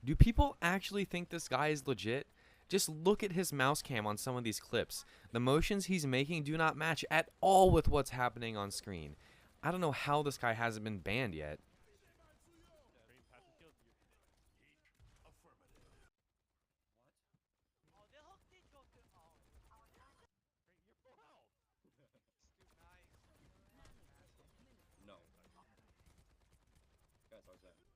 Do people actually think this guy is legit? Just look at his mouse cam on some of these clips. The motions he's making do not match at all with what's happening on screen. I don't know how this guy hasn't been banned yet. No. Guys, how's that?